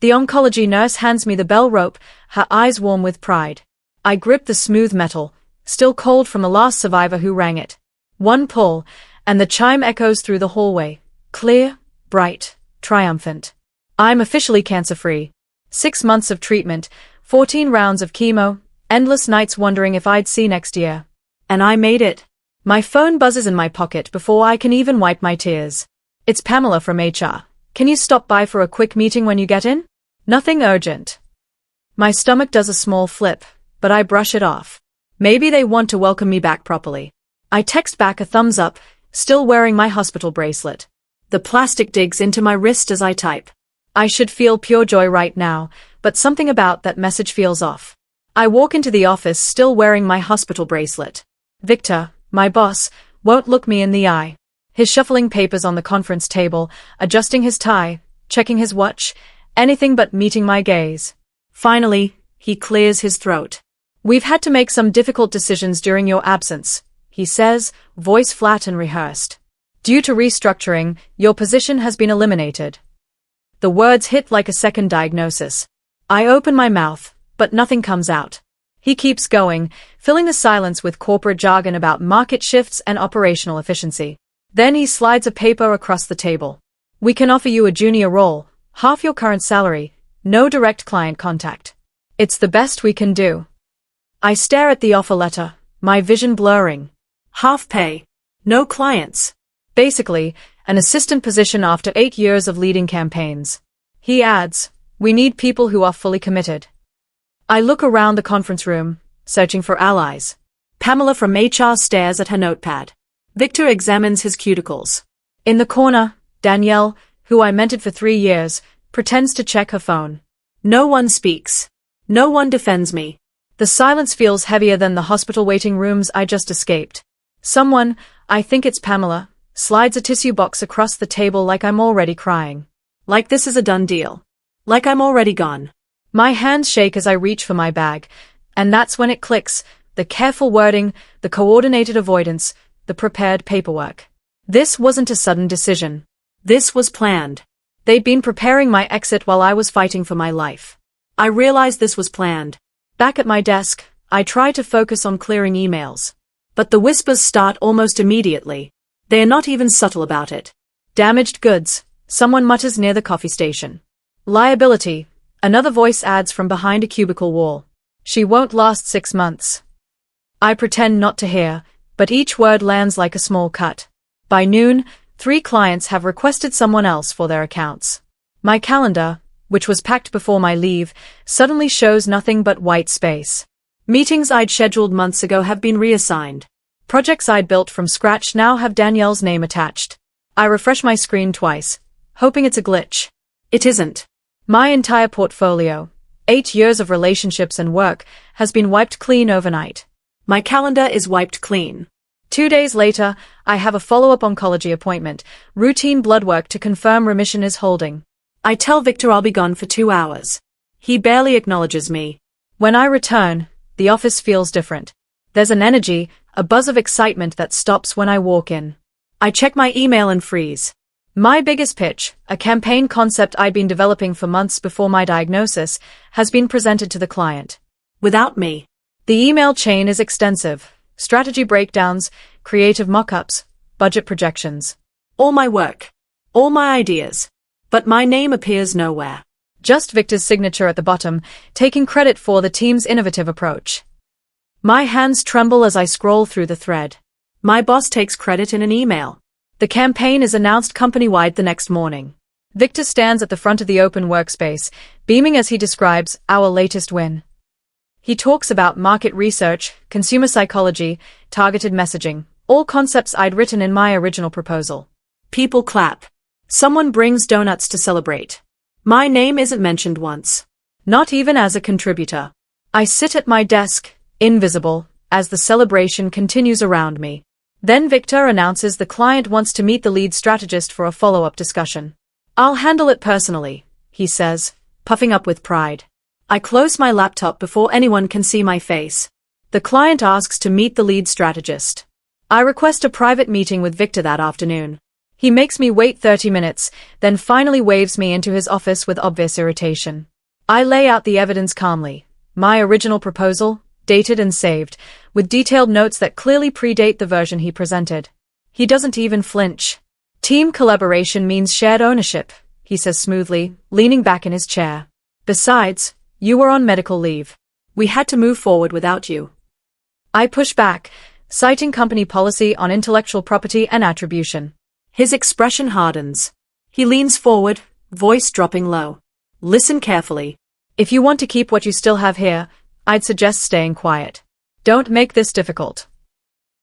The oncology nurse hands me the bell rope, her eyes warm with pride. I grip the smooth metal, still cold from the last survivor who rang it. One pull, and the chime echoes through the hallway, clear, bright, triumphant. I'm officially cancer-free. 6 months of treatment, 14 rounds of chemo, endless nights wondering if I'd see next year. And I made it. My phone buzzes in my pocket before I can even wipe my tears. It's Pamela from HR. Can you stop by for a quick meeting when you get in? Nothing urgent. My stomach does a small flip, but I brush it off. Maybe they want to welcome me back properly. I text back a thumbs up, still wearing my hospital bracelet. The plastic digs into my wrist as I type. I should feel pure joy right now, but something about that message feels off. I walk into the office still wearing my hospital bracelet. Victor, my boss, won't look me in the eye. He's shuffling papers on the conference table, adjusting his tie, checking his watch, anything but meeting my gaze. Finally, he clears his throat. We've had to make some difficult decisions during your absence, he says, voice flat and rehearsed. Due to restructuring, your position has been eliminated. The words hit like a second diagnosis. I open my mouth, but nothing comes out. He keeps going, filling the silence with corporate jargon about market shifts and operational efficiency. Then he slides a paper across the table. We can offer you a junior role, half your current salary, no direct client contact. It's the best we can do. I stare at the offer letter, my vision blurring. Half pay. No clients. Basically, an assistant position after 8 years of leading campaigns. He adds, we need people who are fully committed. I look around the conference room, searching for allies. Pamela from HR stares at her notepad. Victor examines his cuticles. In the corner, Danielle, who I mentored for 3 years, pretends to check her phone. No one speaks. No one defends me. The silence feels heavier than the hospital waiting rooms I just escaped. Someone, I think it's Pamela, slides a tissue box across the table like I'm already crying. Like this is a done deal. Like I'm already gone. My hands shake as I reach for my bag, and that's when it clicks, the careful wording, the coordinated avoidance, the prepared paperwork. This wasn't a sudden decision. This was planned. They'd been preparing my exit while I was fighting for my life. I realized this was planned. Back at my desk, I try to focus on clearing emails. But the whispers start almost immediately. They are not even subtle about it. Damaged goods, someone mutters near the coffee station. Liability, another voice adds from behind a cubicle wall. She won't last 6 months. I pretend not to hear, but each word lands like a small cut. By noon, 3 clients have requested someone else for their accounts. My calendar, which was packed before my leave, suddenly shows nothing but white space. Meetings I'd scheduled months ago have been reassigned. Projects I'd built from scratch now have Danielle's name attached. I refresh my screen twice, hoping it's a glitch. It isn't. My entire portfolio, 8 years of relationships and work, has been wiped clean overnight. My calendar is wiped clean. 2 days later, I have a follow-up oncology appointment, routine blood work to confirm remission is holding. I tell Victor I'll be gone for 2 hours. He barely acknowledges me. When I return, the office feels different. There's an energy, a buzz of excitement that stops when I walk in. I check my email and freeze. My biggest pitch, a campaign concept I'd been developing for months before my diagnosis, has been presented to the client. Without me. The email chain is extensive. Strategy breakdowns, creative mock-ups, budget projections. All my work. All my ideas. But my name appears nowhere. Just Victor's signature at the bottom, taking credit for the team's innovative approach. My hands tremble as I scroll through the thread. My boss takes credit in an email. The campaign is announced company-wide the next morning. Victor stands at the front of the open workspace, beaming as he describes our latest win. He talks about market research, consumer psychology, targeted messaging, all concepts I'd written in my original proposal. People clap. Someone brings donuts to celebrate. My name isn't mentioned once. Not even as a contributor. I sit at my desk, invisible, as the celebration continues around me. Then Victor announces the client wants to meet the lead strategist for a follow-up discussion. I'll handle it personally, he says, puffing up with pride. I close my laptop before anyone can see my face. The client asks to meet the lead strategist. I request a private meeting with Victor that afternoon. He makes me wait 30 minutes, then finally waves me into his office with obvious irritation. I lay out the evidence calmly. My original proposal, dated and saved, with detailed notes that clearly predate the version he presented. He doesn't even flinch. Team collaboration means shared ownership, he says smoothly, leaning back in his chair. Besides, you were on medical leave. We had to move forward without you. I push back, citing company policy on intellectual property and attribution. His expression hardens. He leans forward, voice dropping low. Listen carefully. If you want to keep what you still have here, I'd suggest staying quiet. Don't make this difficult.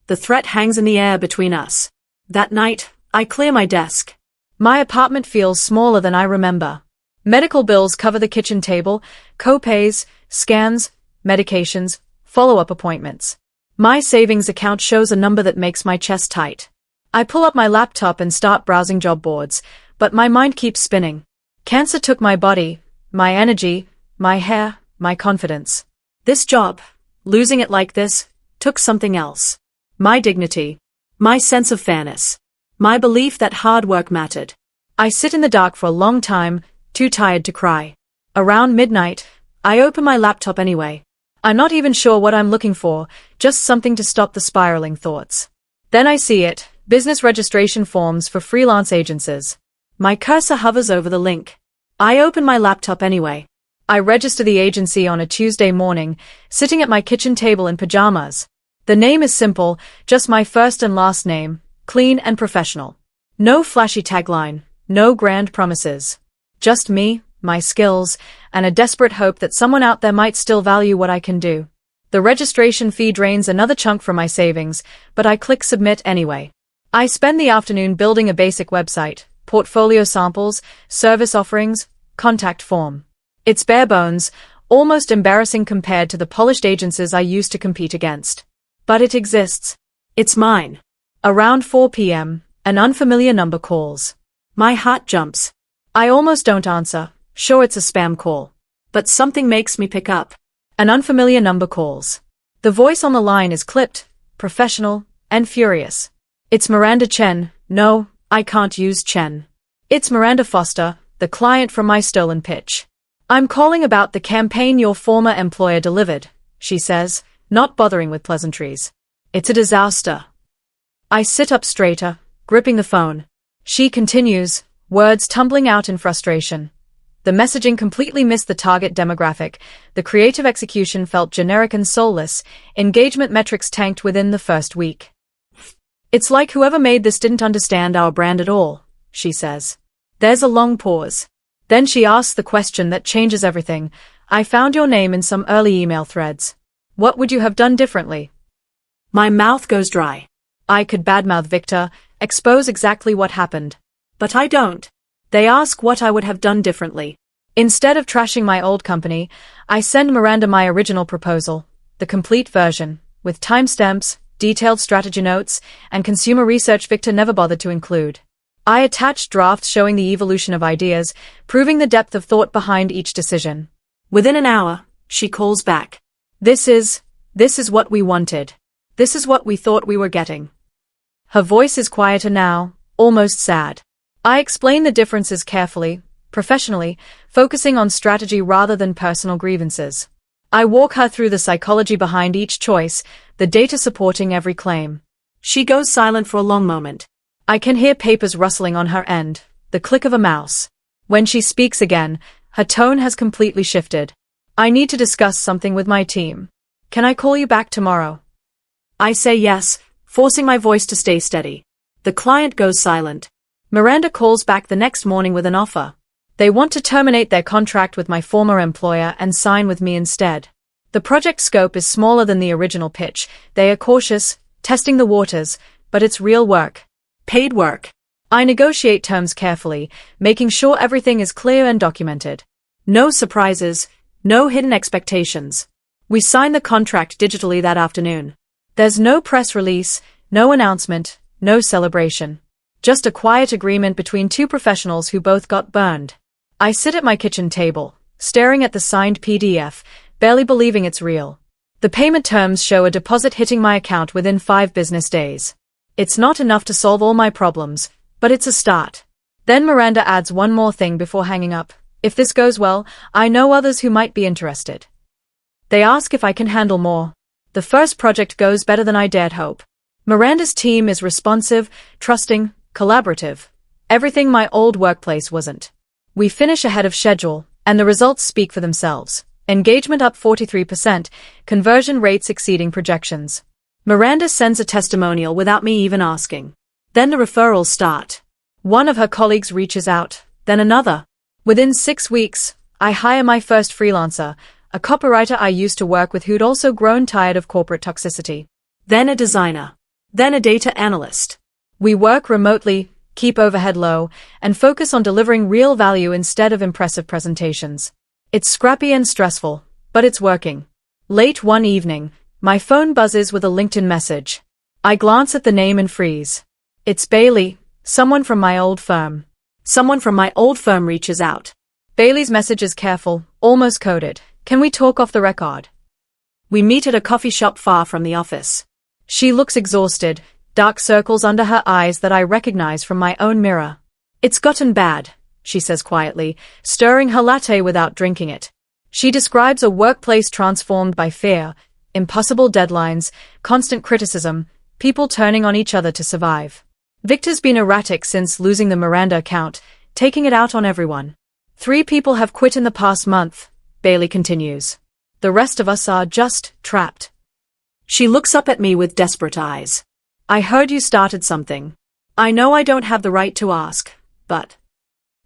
The threat hangs in the air between us. That night, I clear my desk. My apartment feels smaller than I remember. Medical bills cover the kitchen table, co-pays, scans, medications, follow-up appointments. My savings account shows a number that makes my chest tight. I pull up my laptop and start browsing job boards, but my mind keeps spinning. Cancer took my body, my energy, my hair, my confidence. This job, losing it like this, took something else. My dignity, my sense of fairness, my belief that hard work mattered. I sit in the dark for a long time, too tired to cry. Around midnight, I open my laptop anyway. I'm not even sure what I'm looking for, just something to stop the spiraling thoughts. Then I see it, business registration forms for freelance agencies. My cursor hovers over the link. I open my laptop anyway. I register the agency on a Tuesday morning, sitting at my kitchen table in pajamas. The name is simple, just my first and last name, clean and professional. No flashy tagline, no grand promises. Just me, my skills, and a desperate hope that someone out there might still value what I can do. The registration fee drains another chunk from my savings, but I click submit anyway. I spend the afternoon building a basic website, portfolio samples, service offerings, contact form. It's bare bones, almost embarrassing compared to the polished agencies I used to compete against. But it exists. It's mine. Around 4 p.m., an unfamiliar number calls. My heart jumps. I almost don't answer, sure it's a spam call. But something makes me pick up. An unfamiliar number calls. The voice on the line is clipped, professional, and furious. It's Miranda Chen. No, I can't use Chen. It's Miranda Foster, the client from my stolen pitch. I'm calling about the campaign your former employer delivered, she says, not bothering with pleasantries. It's a disaster. I sit up straighter, gripping the phone. She continues, words tumbling out in frustration. The messaging completely missed the target demographic, the creative execution felt generic and soulless, engagement metrics tanked within the first week. It's like whoever made this didn't understand our brand at all, she says. There's a long pause. Then she asks the question that changes everything. I found your name in some early email threads. What would you have done differently? My mouth goes dry. I could badmouth Victor, expose exactly what happened. But I don't. They ask what I would have done differently. Instead of trashing my old company, I send Miranda my original proposal, the complete version, with timestamps, detailed strategy notes, and consumer research Victor never bothered to include. I attached drafts showing the evolution of ideas, proving the depth of thought behind each decision. Within an hour, she calls back. This is what we wanted. This is what we thought we were getting. Her voice is quieter now, almost sad. I explain the differences carefully, professionally, focusing on strategy rather than personal grievances. I walk her through the psychology behind each choice, the data supporting every claim. She goes silent for a long moment. I can hear papers rustling on her end, the click of a mouse. When she speaks again, her tone has completely shifted. I need to discuss something with my team. Can I call you back tomorrow? I say yes, forcing my voice to stay steady. The client goes silent. Miranda calls back the next morning with an offer. They want to terminate their contract with my former employer and sign with me instead. The project scope is smaller than the original pitch. They are cautious, testing the waters, but it's real work. Paid work. I negotiate terms carefully, making sure everything is clear and documented. No surprises, no hidden expectations. We sign the contract digitally that afternoon. There's no press release, no announcement, no celebration. Just a quiet agreement between two professionals who both got burned. I sit at my kitchen table, staring at the signed PDF, barely believing it's real. The payment terms show a deposit hitting my account within 5 business days. It's not enough to solve all my problems, But it's a start. Then Miranda adds one more thing before hanging up. If this goes well, I know others who might be interested. They ask if I can handle more. The first project goes better than I dared hope. Miranda's team is responsive, trusting, collaborative. Everything my old workplace wasn't. We finish ahead of schedule, and the results speak for themselves. Engagement up 43%, conversion rates exceeding projections. Miranda sends a testimonial without me even asking. Then the referrals start. One of her colleagues reaches out, then another. Within 6 weeks, I hire my first freelancer, a copywriter I used to work with who'd also grown tired of corporate toxicity. Then a designer. Then a data analyst. We work remotely, keep overhead low, and focus on delivering real value instead of impressive presentations. It's scrappy and stressful, but it's working. Late one evening, my phone buzzes with a LinkedIn message. I glance at the name and freeze. It's Bailey, someone from my old firm. Someone from my old firm reaches out. Bailey's message is careful, almost coded. Can we talk off the record? We meet at a coffee shop far from the office. She looks exhausted, dark circles under her eyes that I recognize from my own mirror. It's gotten bad, she says quietly, stirring her latte without drinking it. She describes a workplace transformed by fear, impossible deadlines, constant criticism, people turning on each other to survive. Victor's been erratic since losing the Miranda account, taking it out on everyone. 3 people have quit in the past month, Bailey continues. The rest of us are just trapped. She looks up at me with desperate eyes. I heard you started something. I know I don't have the right to ask, but...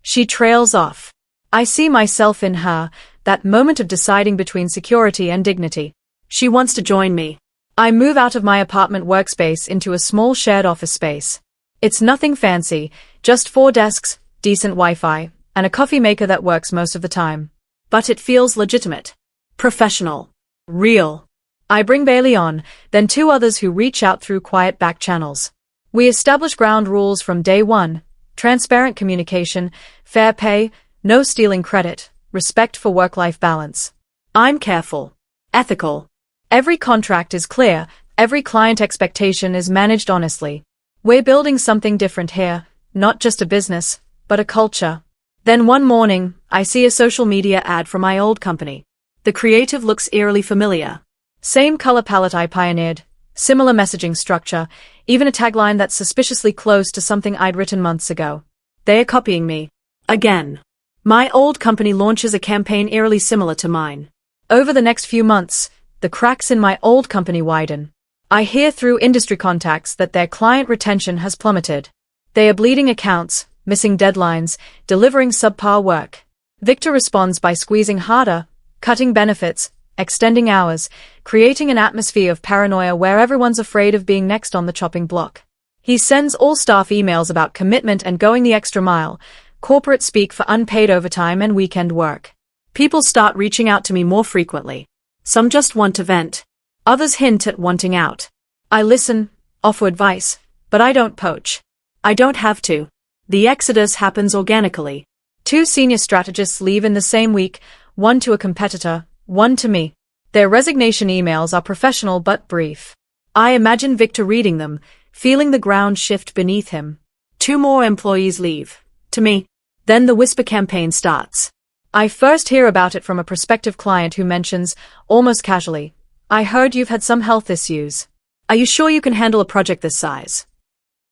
She trails off. I see myself in her, that moment of deciding between security and dignity. She wants to join me. I move out of my apartment workspace into a small shared office space. It's nothing fancy, just 4 desks, decent Wi-Fi, and a coffee maker that works most of the time. But it feels legitimate. Professional. Real. I bring Bailey on, then 2 others who reach out through quiet back channels. We establish ground rules from day one: transparent communication, fair pay, no stealing credit, respect for work-life balance. I'm careful. Ethical. Every contract is clear, every client expectation is managed honestly. We're building something different here, not just a business, but a culture. Then one morning, I see a social media ad from my old company. The creative looks eerily familiar. Same color palette I pioneered, similar messaging structure, even a tagline that's suspiciously close to something I'd written months ago. They are copying me. Again. My old company launches a campaign eerily similar to mine. Over the next few months, the cracks in my old company widen. I hear through industry contacts that their client retention has plummeted. They are bleeding accounts, missing deadlines, delivering subpar work. Victor responds by squeezing harder, cutting benefits, extending hours, creating an atmosphere of paranoia where everyone's afraid of being next on the chopping block. He sends all staff emails about commitment and going the extra mile, corporate speak for unpaid overtime and weekend work. People start reaching out to me more frequently. Some just want to vent. Others hint at wanting out. I listen, offer advice, but I don't poach. I don't have to. The exodus happens organically. 2 senior strategists leave in the same week, one to a competitor, one to me. Their resignation emails are professional but brief. I imagine Victor reading them, feeling the ground shift beneath him. 2 more employees leave. To me. Then the whisper campaign starts. I first hear about it from a prospective client who mentions, almost casually, I heard you've had some health issues. Are you sure you can handle a project this size?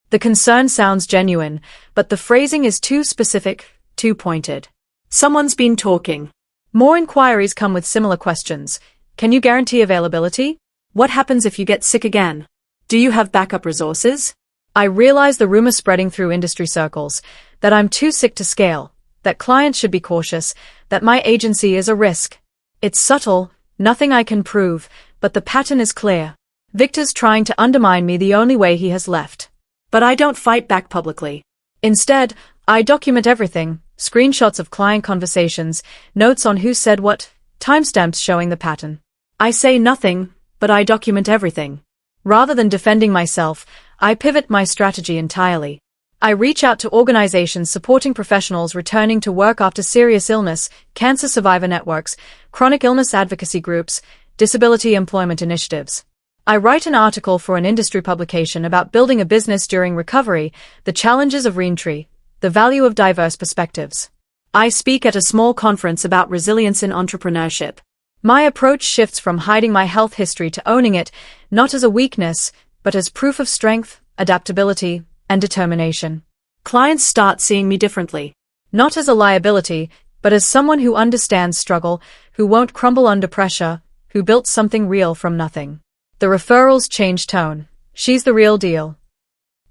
The concern sounds genuine, but the phrasing is too specific, too pointed. Someone's been talking. More inquiries come with similar questions. Can you guarantee availability? What happens if you get sick again? Do you have backup resources? I realize the rumor spreading through industry circles, that I'm too sick to scale, that clients should be cautious, that my agency is a risk. It's subtle, nothing I can prove, but the pattern is clear. Victor's trying to undermine me the only way he has left. But I don't fight back publicly. Instead, I document everything, screenshots of client conversations, notes on who said what, timestamps showing the pattern. I say nothing, but I document everything. Rather than defending myself, I pivot my strategy entirely. I reach out to organizations supporting professionals returning to work after serious illness, cancer survivor networks, chronic illness advocacy groups, disability employment initiatives. I write an article for an industry publication about building a business during recovery, the challenges of reentry, the value of diverse perspectives. I speak at a small conference about resilience in entrepreneurship. My approach shifts from hiding my health history to owning it, not as a weakness, but as proof of strength, adaptability, and determination. Clients start seeing me differently, not as a liability, but as someone who understands struggle, who won't crumble under pressure, who built something real from nothing. The referrals change tone. She's the real deal.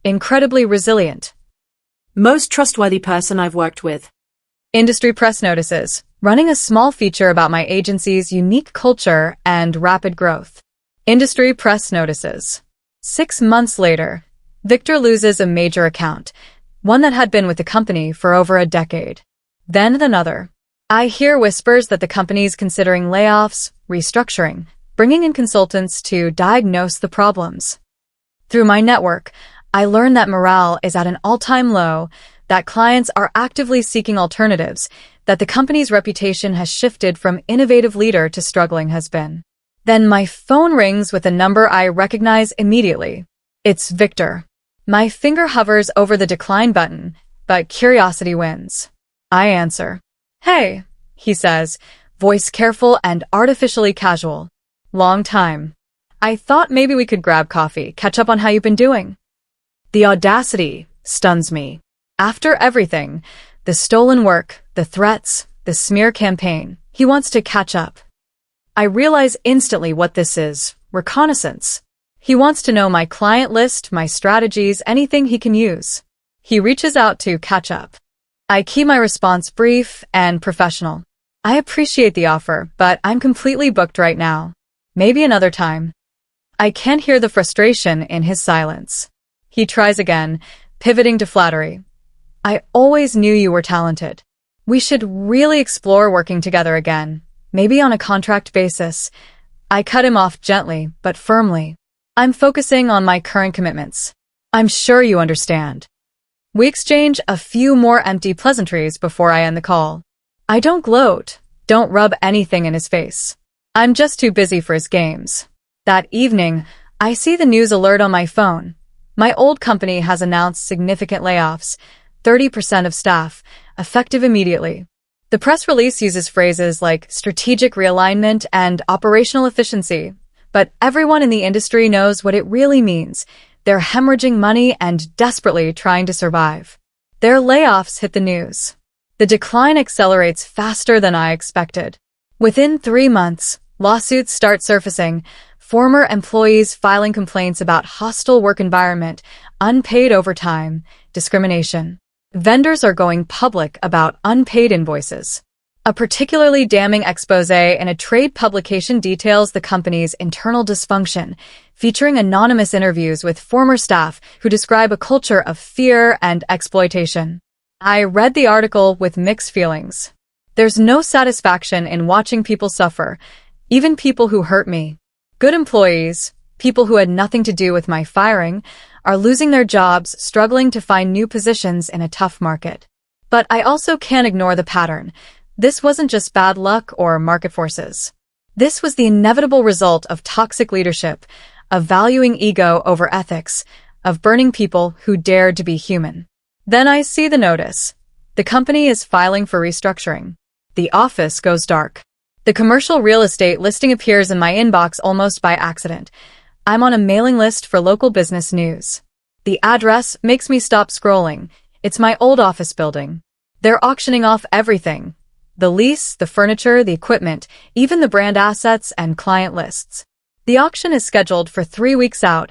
Incredibly resilient. Most trustworthy person I've worked with. Industry press notices. Running a small feature about my agency's unique culture and rapid growth. Industry press notices. 6 months later, Victor loses a major account, one that had been with the company for over a decade. Then another. I hear whispers that the company's considering layoffs, restructuring, bringing in consultants to diagnose the problems. Through my network, I learn that morale is at an all-time low, that clients are actively seeking alternatives, that the company's reputation has shifted from innovative leader to struggling husband. Then my phone rings with a number I recognize immediately. It's Victor. My finger hovers over the decline button, but curiosity wins. I answer. Hey, he says, voice careful and artificially casual. Long time. I thought maybe we could grab coffee, catch up on how you've been doing. The audacity stuns me. After everything, the stolen work, the threats, the smear campaign, he wants to catch up. I realize instantly what this is, reconnaissance. He wants to know my client list, my strategies, anything he can use. He reaches out to catch up. I keep my response brief and professional. I appreciate the offer, but I'm completely booked right now. Maybe another time. I can hear the frustration in his silence. He tries again, pivoting to flattery. I always knew you were talented. We should really explore working together again, maybe on a contract basis. I cut him off gently, but firmly. I'm focusing on my current commitments. I'm sure you understand. We exchange a few more empty pleasantries before I end the call. I don't gloat, don't rub anything in his face. I'm just too busy for his games. That evening, I see the news alert on my phone. My old company has announced significant layoffs, 30% of staff, effective immediately. The press release uses phrases like strategic realignment and operational efficiency, but everyone in the industry knows what it really means. They're hemorrhaging money and desperately trying to survive. Their layoffs hit the news. The decline accelerates faster than I expected. Within 3 months, lawsuits start surfacing, former employees filing complaints about hostile work environment, unpaid overtime, discrimination. Vendors are going public about unpaid invoices. A particularly damning expose in a trade publication details the company's internal dysfunction, featuring anonymous interviews with former staff who describe a culture of fear and exploitation. I read the article with mixed feelings. There's no satisfaction in watching people suffer, even people who hurt me. Good employees, people who had nothing to do with my firing, are losing their jobs, struggling to find new positions in a tough market. But I also can't ignore the pattern. This wasn't just bad luck or market forces. This was the inevitable result of toxic leadership, of valuing ego over ethics, of burning people who dared to be human. Then I see the notice. The company is filing for restructuring. The office goes dark. The commercial real estate listing appears in my inbox almost by accident. I'm on a mailing list for local business news. The address makes me stop scrolling. It's my old office building. They're auctioning off everything. The lease, the furniture, the equipment, even the brand assets and client lists. The auction is scheduled for 3 weeks out,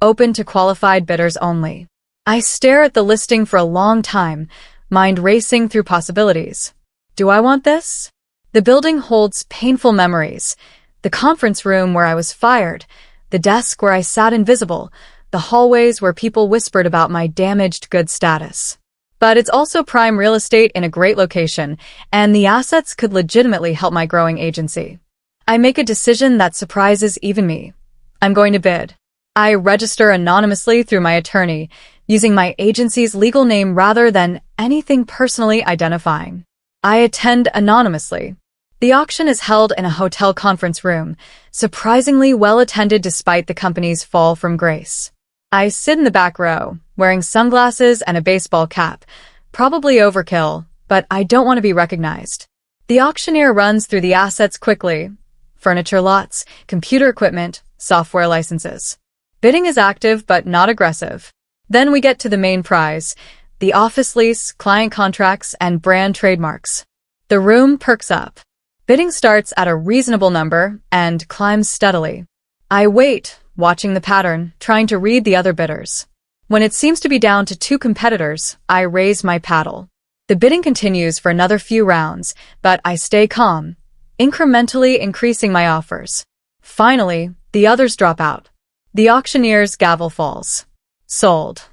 open to qualified bidders only. I stare at the listing for a long time, mind racing through possibilities. Do I want this? The building holds painful memories. The conference room where I was fired, the desk where I sat invisible, the hallways where people whispered about my damaged goods status. But it's also prime real estate in a great location, and the assets could legitimately help my growing agency. I make a decision that surprises even me. I'm going to bid. I register anonymously through my attorney, using my agency's legal name rather than anything personally identifying. I attend anonymously. The auction is held in a hotel conference room, surprisingly well attended despite the company's fall from grace. I sit in the back row, wearing sunglasses and a baseball cap. Probably overkill, but I don't want to be recognized. The auctioneer runs through the assets quickly. Furniture lots, computer equipment, software licenses. Bidding is active but not aggressive. Then we get to the main prize, the office lease, client contracts, and brand trademarks. The room perks up. Bidding starts at a reasonable number and climbs steadily. I wait, watching the pattern, trying to read the other bidders. When it seems to be down to 2 competitors, I raise my paddle. The bidding continues for another few rounds, but I stay calm, incrementally increasing my offers. Finally, the others drop out. The auctioneer's gavel falls. Sold.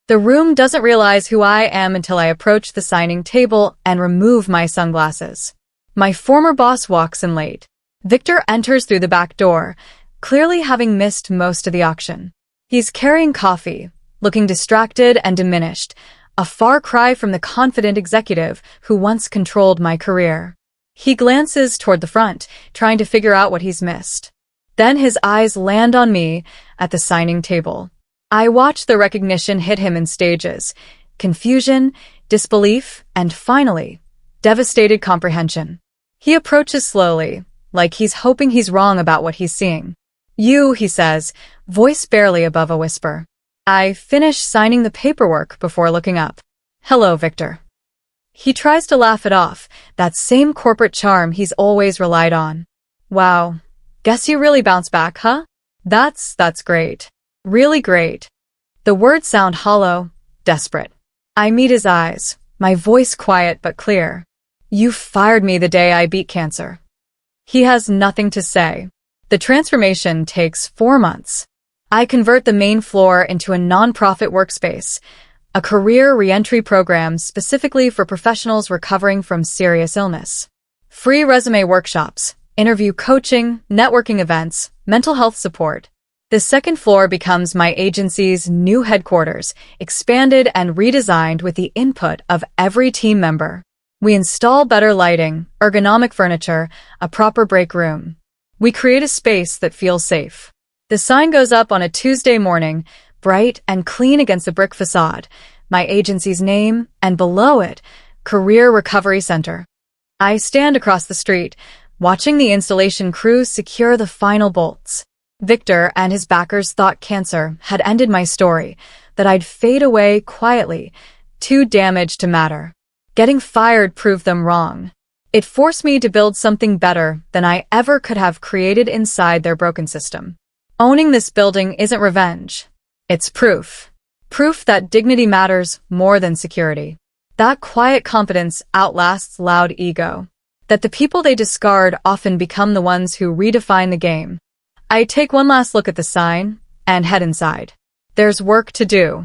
The room doesn't realize who I am until I approach the signing table and remove my sunglasses. My former boss walks in late. Victor enters through the back door, clearly having missed most of the auction. He's carrying coffee, looking distracted and diminished, a far cry from the confident executive who once controlled my career. He glances toward the front, trying to figure out what he's missed. Then his eyes land on me at the signing table. I watch the recognition hit him in stages: confusion, disbelief, and finally, devastated comprehension. He approaches slowly, like he's hoping he's wrong about what he's seeing. "You," he says, voice barely above a whisper. I finish signing the paperwork before looking up. "Hello, Victor." He tries to laugh it off, that same corporate charm he's always relied on. "Wow, guess you really bounced back, huh? That's great. Really great." The words sound hollow, desperate. I meet his eyes, my voice quiet but clear. "You fired me the day I beat cancer." He has nothing to say. The transformation takes 4 months. I convert the main floor into a non-profit workspace, a career re-entry program specifically for professionals recovering from serious illness. Free resume workshops, interview coaching, networking events, mental health support. The second floor becomes my agency's new headquarters, expanded and redesigned with the input of every team member. We install better lighting, ergonomic furniture, a proper break room. We create a space that feels safe. The sign goes up on a Tuesday morning, bright and clean against the brick facade, my agency's name, and below it, Career Recovery Center. I stand across the street, watching the installation crew secure the final bolts. Victor and his backers thought cancer had ended my story, that I'd fade away quietly, too damaged to matter. Getting fired proved them wrong. It forced me to build something better than I ever could have created inside their broken system. Owning this building isn't revenge. It's proof. Proof that dignity matters more than security. That quiet competence outlasts loud ego. That the people they discard often become the ones who redefine the game. I take one last look at the sign and head inside. There's work to do.